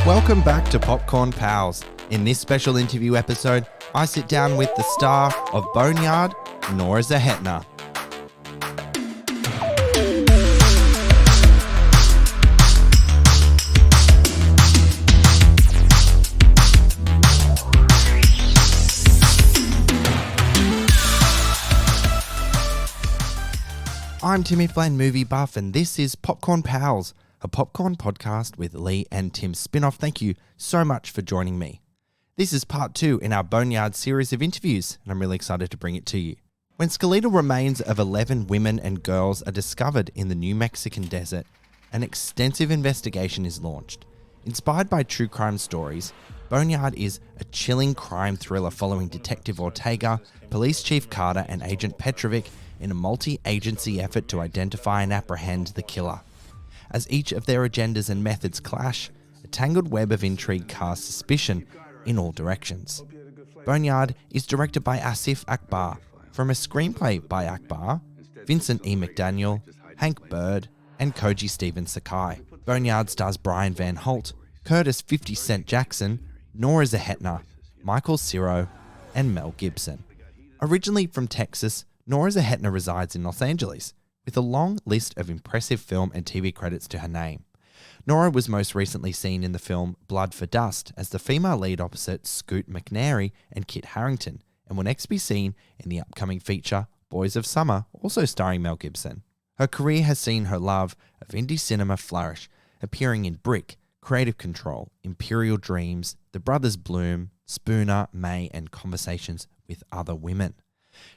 Welcome back to Popcorn Pals. In this special interview episode, I sit down with the star of Boneyard, Nora Zehetner. I'm Timmy Flynn, movie buff, and this is Popcorn Pals, a popcorn podcast with Leigh and Tim's spin-off. Thank you so much for joining me. This is part 2 in our Boneyard series of interviews, and I'm really excited to bring it to you. When skeletal remains of 11 women and girls are discovered in the New Mexican desert, an extensive investigation is launched. Inspired by true crime stories, Boneyard is a chilling crime thriller following Detective Ortega, Police Chief Carter, and Agent Petrovic in a multi-agency effort to identify and apprehend the killer. As each of their agendas and methods clash, a tangled web of intrigue casts suspicion in all directions. Boneyard is directed by Asif Akbar, from a screenplay by Akbar, Vincent E. McDaniel, Hank Bird, and Koji Stephen Sakai. Boneyard stars Brian Van Holt, Curtis 50 Cent Jackson, Nora Zehetner, Michael Ciro, and Mel Gibson. Originally from Texas, Nora Zehetner resides in Los Angeles, with a long list of impressive film and TV credits to her name. Nora was most recently seen in the film Blood for Dust as the female lead opposite Scoot McNairy and Kit Harington, and will next be seen in the upcoming feature Boys of Summer, also starring Mel Gibson. Her career has seen her love of indie cinema flourish, appearing in Brick, Creative Control, Imperial Dreams, The Brothers Bloom, Spooner, May, and Conversations with Other Women.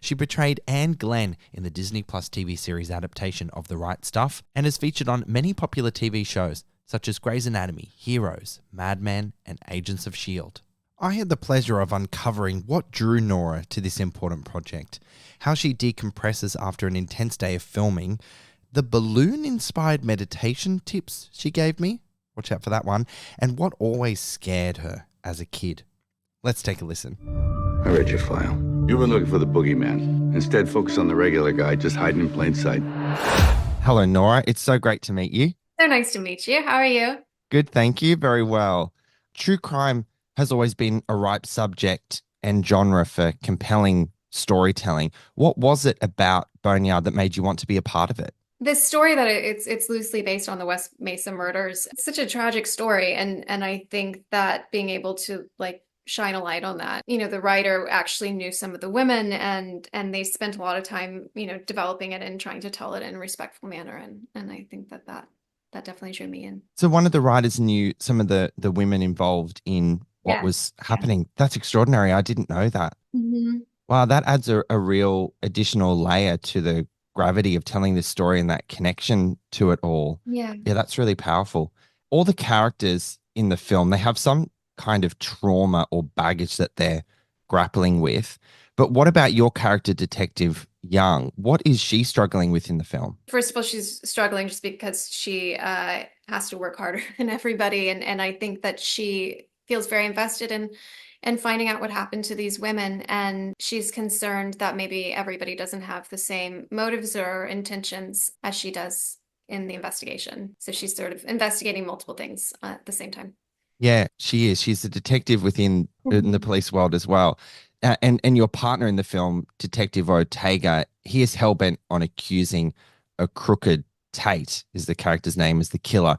She portrayed Anne Glenn in the Disney Plus TV series adaptation of The Right Stuff and has featured on many popular TV shows such as Grey's Anatomy, Heroes, Mad Men, and Agents of S.H.I.E.L.D. I had the pleasure of uncovering what drew Nora to this important project, how she decompresses after an intense day of filming, the balloon-inspired meditation tips she gave me, watch out for that one, and what always scared her as a kid. Let's take a listen. I read your file. You've been looking for the boogeyman. Instead, focus on the regular guy just hiding in plain sight. Hello, Nora. It's so great to meet you. So nice to meet you. How are you? Good, thank you. Very well. True crime has always been a ripe subject and genre for compelling storytelling. What was it about Boneyard that made you want to be a part of it? This story that it's loosely based on the West Mesa Murders. It's such a tragic story, and I think that being able to shine a light on that. The writer actually knew some of the women, and they spent a lot of time, developing it and trying to tell it in a respectful manner. And I think that definitely drew me in. So one of the writers knew some of the women involved in what was happening. Yeah. That's extraordinary. I didn't know that. Mm-hmm. Wow, that adds a real additional layer to the gravity of telling this story and that connection to it all. Yeah, that's really powerful. All the characters in the film, they have some kind of trauma or baggage that they're grappling with. But what about your character, Detective Young? What is she struggling with in the film? First of all, she's struggling just because she has to work harder than everybody. And I think that she feels very invested in finding out what happened to these women. And she's concerned that maybe everybody doesn't have the same motives or intentions as she does in the investigation. So she's sort of investigating multiple things at the same time. Yeah, she is. She's a detective within in the police world as well. And your partner in the film, Detective Ortega, he is hell-bent on accusing a crooked Tate, is the character's name, as the killer.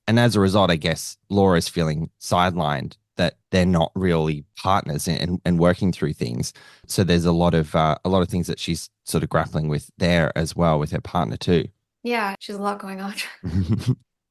And as a result, I guess, Laura's feeling sidelined, that they're not really partners and working through things. So there's a lot of things that she's sort of grappling with there as well with her partner too. Yeah, she's a lot going on.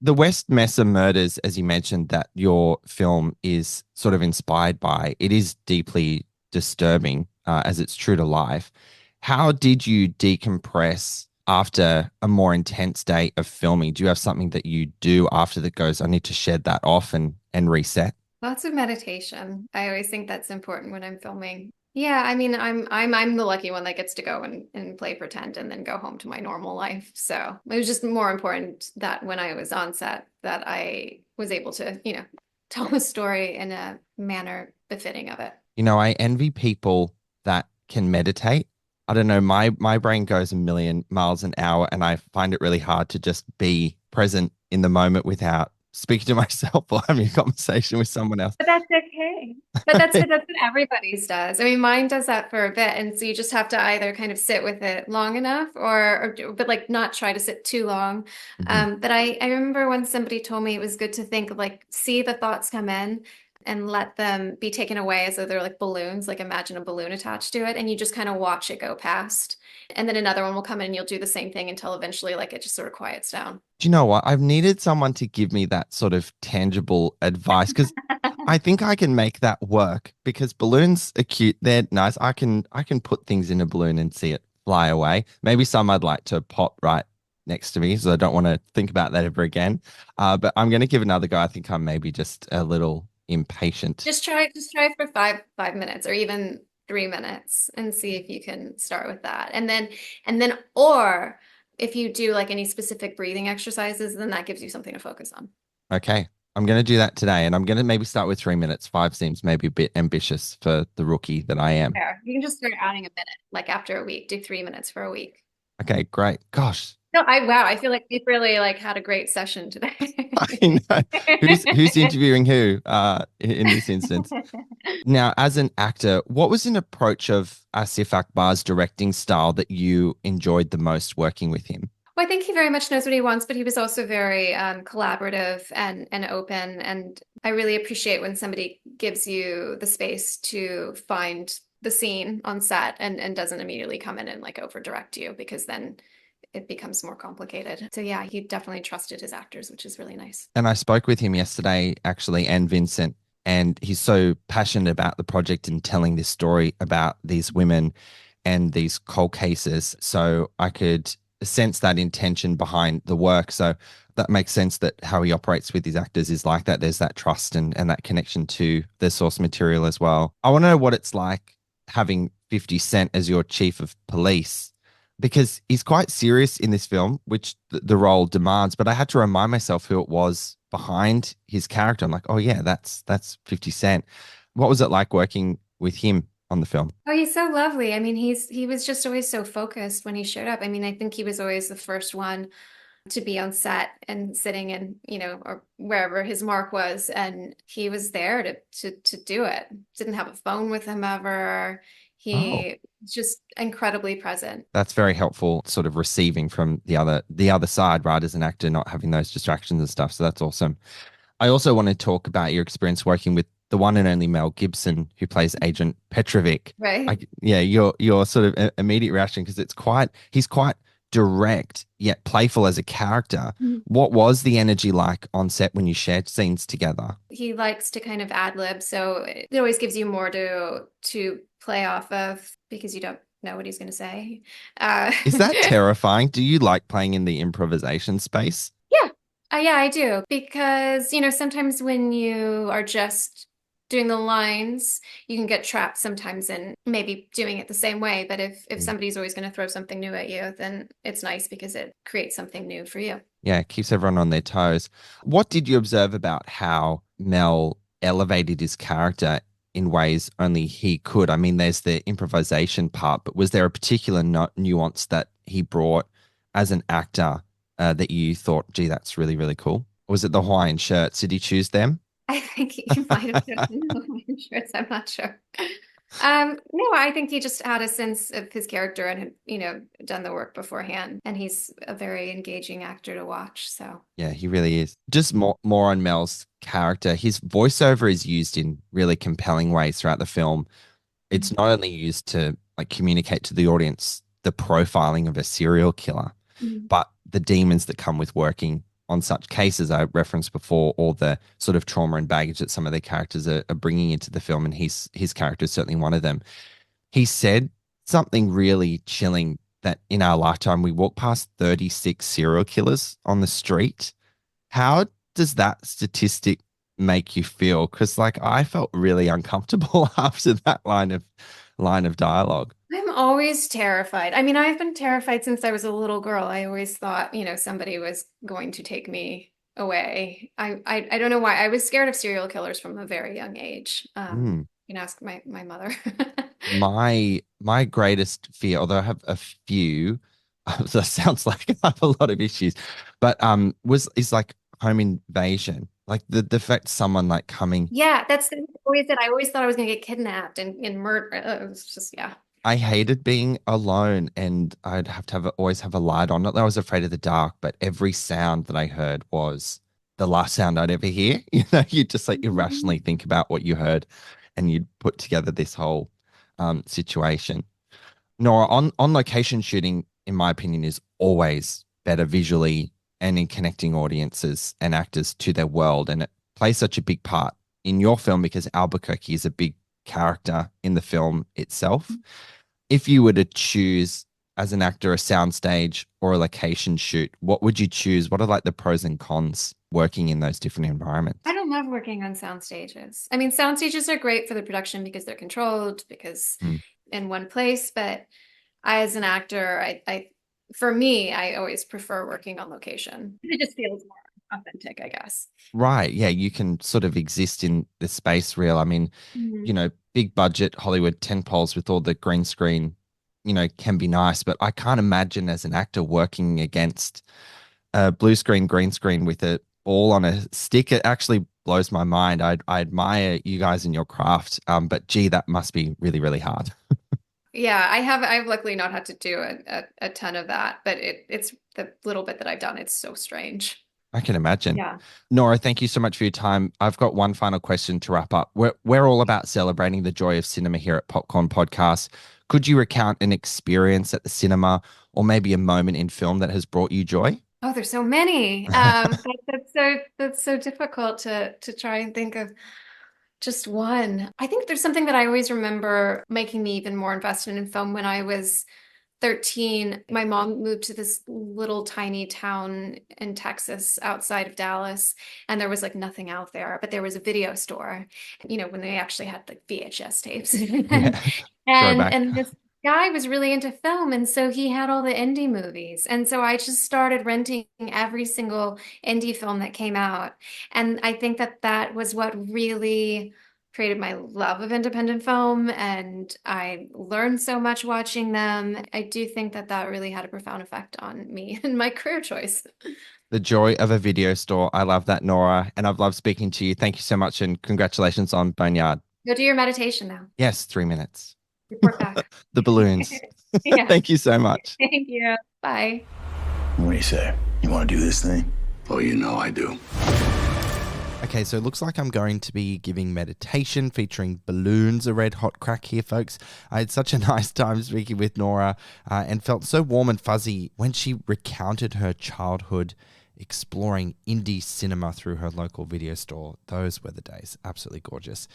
The West Mesa Murders, as you mentioned, that your film is sort of inspired by, it is deeply disturbing as it's true to life. How did you decompress after a more intense day of filming? Do you have something that you do after that goes, I need to shed that off and reset? Lots of meditation. I always think that's important when I'm filming. Yeah, I mean, I'm the lucky one that gets to go and play pretend and then go home to my normal life. So it was just more important that when I was on set that I was able to, tell a story in a manner befitting of it. I envy people that can meditate. I don't know, my brain goes a million miles an hour and I find it really hard to just be present in the moment without speaking to myself or having a conversation with someone else. But that's okay. But that's what everybody's does. I mean, mine does that for a bit, and so you just have to either kind of sit with it long enough, but like not try to sit too long. Mhm. But I remember when somebody told me it was good to think of like see the thoughts come in and let them be taken away as though they're like balloons. Like imagine a balloon attached to it, and you just kind of watch it go past, and then another one will come in, and you'll do the same thing until eventually, like it just sort of quiets down. Do you know what? I've needed someone to give me that sort of tangible advice because I think I can make that work because balloons are cute. They're nice. I can put things in a balloon and see it fly away. Maybe some I'd like to pop right next to me, so I don't want to think about that ever again. But I'm going to give another go. I think I'm maybe just a little impatient. Just try for 5 minutes or even 3 minutes and see if you can start with that. Or if you do like any specific breathing exercises, then that gives you something to focus on. Okay. I'm going to do that today, and I'm going to maybe start with 3 minutes. Five seems maybe a bit ambitious for the rookie that I am. Fair. You can just start adding a minute, like after a week, do 3 minutes for a week. Okay, great. Gosh, No, wow, I feel like we've really like had a great session today. I know. Who's interviewing who in this instance? Now, as an actor, what was an approach of Asif Akbar's directing style that you enjoyed the most working with him? Well, I think he very much knows what he wants, but he was also very collaborative and open. And I really appreciate when somebody gives you the space to find the scene on set and doesn't immediately come in and like over direct you because then it becomes more complicated. So yeah, he definitely trusted his actors, which is really nice. And I spoke with him yesterday, actually, and Vincent, and he's so passionate about the project and telling this story about these women and these cold cases. So I could sense that intention behind the work. So that makes sense that how he operates with his actors is like that. There's that trust and that connection to the source material as well. I want to know what it's like having 50 Cent as your chief of police because he's quite serious in this film, which the role demands. But I had to remind myself who it was behind his character. I'm like, oh yeah, that's 50 Cent. What was it like working with him on the film? Oh, he's so lovely. I mean, he was just always so focused when he showed up. I mean, I think he was always the first one to be on set and sitting in, or wherever his mark was, and he was there to do it. Didn't have a phone with him ever. Oh, He was just incredibly present. that's very helpful, sort of receiving from the other side, right? As an actor, not having those distractions and stuff. So that's awesome. I also want to talk about your experience working with the one and only Mel Gibson, who plays Agent Petrovic. Right. Yeah, your sort of immediate reaction because he's quite direct yet playful as a character. Mhm. What was the energy like on set when you shared scenes together? He likes to kind of ad lib, so it always gives you more to play off of because you don't know what he's going to say. Is that terrifying? Do you like playing in the improvisation space? Yeah. Yeah, I do. Because, sometimes when you are just doing the lines, you can get trapped sometimes in maybe doing it the same way. But if somebody's always going to throw something new at you, then it's nice because it creates something new for you. Yeah, it keeps everyone on their toes. What did you observe about how Mel elevated his character in ways only he could? I mean, there's the improvisation part, but was there a particular nuance that he brought as an actor that you thought, gee, that's really, really cool? Or was it the Hawaiian shirts? Did he choose them? I think he might have chosen the shirts. I'm not sure. No, I think he just had a sense of his character and had, done the work beforehand. And he's a very engaging actor to watch. So Yeah, he really is. Just more on Mel's character. His voiceover is used in really compelling ways throughout the film. It's not only used to like communicate to the audience the profiling of a serial killer, Mhm. but the demons that come with working on such cases I referenced before, or the sort of trauma and baggage that some of the characters are bringing into the film, and his character is certainly one of them. He said something really chilling that in our lifetime we walk past 36 serial killers on the street. How does that statistic make you feel? Because like I felt really uncomfortable after that line of dialogue. I'm always terrified. I mean, I've been terrified since I was a little girl. I always thought, somebody was going to take me away. I don't know why. I was scared of serial killers from a very young age. Mm. You can ask my mother. My greatest fear, although I have a few, that sounds like I have a lot of issues, but is like home invasion. Like the fact someone like coming. Yeah, that's always it. I always thought I was going to get kidnapped and murdered. It was just, yeah. I hated being alone and I'd have to always have a light on. Not that I was afraid of the dark, but every sound that I heard was the last sound I'd ever hear. You just like irrationally think about what you heard and you'd put together this whole situation. Nora, on location shooting, in my opinion, is always better visually and in connecting audiences and actors to their world. And it plays such a big part in your film because Albuquerque is a big character in the film itself. If you were to choose as an actor a soundstage or a location shoot, what would you choose? What are like the pros and cons working in those different environments? I don't love working on sound stages. I mean, sound stages are great for the production because they're controlled, because in one place. But I, as an actor, for me, I always prefer working on location. It just feels more authentic, I guess. Right. Yeah. You can sort of exist in the space real. I mean, big budget Hollywood tentpoles with all the green screen, can be nice, but I can't imagine as an actor working against a blue screen, green screen with a ball on a stick. It actually blows my mind. I admire you guys in your craft, but gee, that must be really, really hard. Yeah, I've luckily not had to do a ton of that, but it's the little bit that I've done. It's so strange. I can imagine. Yeah. Nora, thank you so much for your time. I've got one final question to wrap up. We're all about celebrating the joy of cinema here at Popcorn Podcast. Could you recount an experience at the cinema or maybe a moment in film that has brought you joy? Oh, there's so many. That's so difficult to try and think of just one. I think there's something that I always remember making me even more invested in film when I was 13. My mom moved to this little tiny town in Texas outside of Dallas, and there was like nothing out there, but there was a video store, when they actually had like VHS tapes. And this guy was really into film, and so he had all the indie movies. And so I just started renting every single indie film that came out. And I think that was what really created my love of independent film, and I learned so much watching them. I do think that really had a profound effect on me and my career choice. The joy of a video store. I love that, Nora, and I've loved speaking to you. Thank you so much, and congratulations on Boneyard. Go do your meditation now. Yes, 3 minutes. Report back. The balloons. Yeah. Thank you so much. Thank you. Bye. What do you say? You want to do this thing? Oh, I do. Okay, so it looks like I'm going to be giving meditation featuring balloons, a red hot crack here, folks. I had such a nice time speaking with Nora and felt so warm and fuzzy when she recounted her childhood exploring indie cinema through her local video store. Those were the days. Absolutely gorgeous.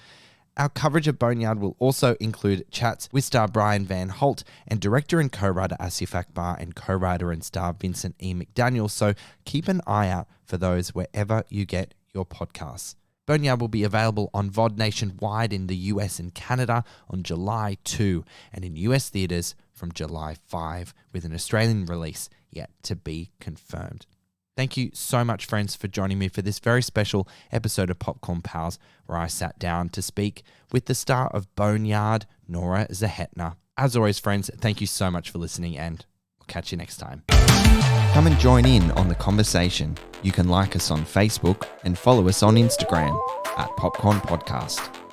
Our coverage of Boneyard will also include chats with star Brian Van Holt and director and co-writer Asif Akbar and co-writer and star Vincent E. McDaniel, so keep an eye out for those wherever you get your podcasts. Boneyard will be available on VOD nationwide in the US and Canada on July 2 and in US theatres from July 5 with an Australian release yet to be confirmed. Thank you so much, friends, for joining me for this very special episode of Popcorn Pals, where I sat down to speak with the star of Boneyard, Nora Zehetner. As always, friends, thank you so much for listening, and we'll catch you next time. Come and join in on the conversation. You can like us on Facebook and follow us on Instagram at Popcorn Podcast.